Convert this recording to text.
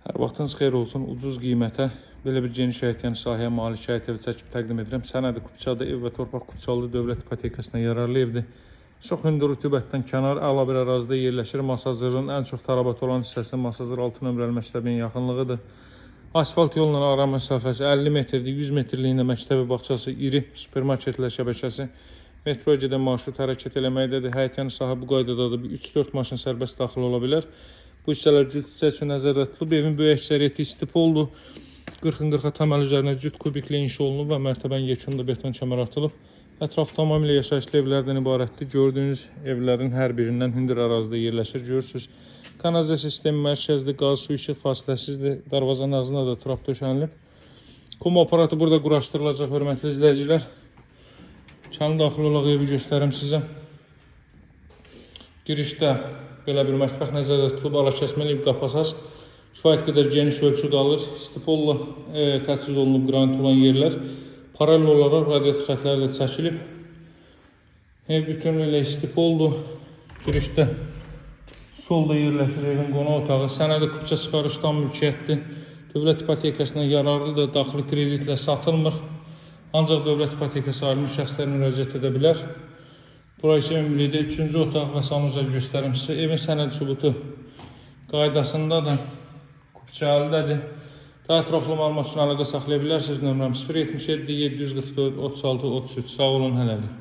Hər vaxtınız xeyir olsun. Ucuz qiymətə belə bir geniş həyətyan sahəyə malik həyət evi çəkib təqdim edirəm. Sənədi Kupçadı ev və torpaq Kupçalı dövlət ipotekasına yararlı evdir. Çox hündür rütubətdən kənar əla bir ərazidə yerləşir. Masazırın ən çox tələbat olan hissəsi Masazır 6 nömrəli məktəbin yaxınlığıdır. Asfalt yolunun ara məsafəsi 50 metrdir. 100 metrliyində məktəbi bağçası, iri supermarketlər şəbəkəsi, metroya gedən marşrut hərəkət eləməkdədir. Həyətyan sahə bu qaydadadır. 3-4 maşın sərbəst daxil ola bilər. Bu hissələr cüt üçün nəzərdə tutulub. Evin böyük əksəriyyəti istipoldur. 40-40 təməl üzərinə cüt kubikli inşa olunub və mərtəbənin yekunda beton kəmər atılıb. Ətraf tamamilə yaşayışlı evlərdən ibarətdir. Gördüyünüz evlərin hər birindən hündür ərazidə yerləşir. Görürsünüz, kanalizasiya sistemi mərkəzli, qaz, su, işıq fasiləsizdir. Darvazanın ağzına da trap döşənilib. Kum aparatı burada quraşdırılacaq, hörmətli izləyicilər. Kənd daxil olaq evi göstərim sizə. Girişdə belə bir mətbəx nəzərdə tutulub, ara kəsməli qapasas. Kifayət qədər geniş ölçü qalır. Stipolla təchiz olunub qranit olan yerlər. Paralel olaraq radiator xətləri də çəkilib. Ev bütünlüklə istipoldur. Girişdə solda yerləşir evin qonaq otağı. Sənədi Kupça çıxarışdan mülkiyyətdir. Dövlət ipotekasına yararlıdır. Daxili kreditlə satılmır. Ancaq dövlət ipotekası ayrılmış şəxslər müraciət edə bilər. Burası ümumilikdə 3-cü otaq və sanuzel göstərim sizə. Evin sənəd sübutu qaydasında da Kupçalıdadır. Daha ətraflı məlumat üçün əlaqə saxlaya bilərsiniz. Nömrəm 077 744 36 33. Sağ olun, hələlik.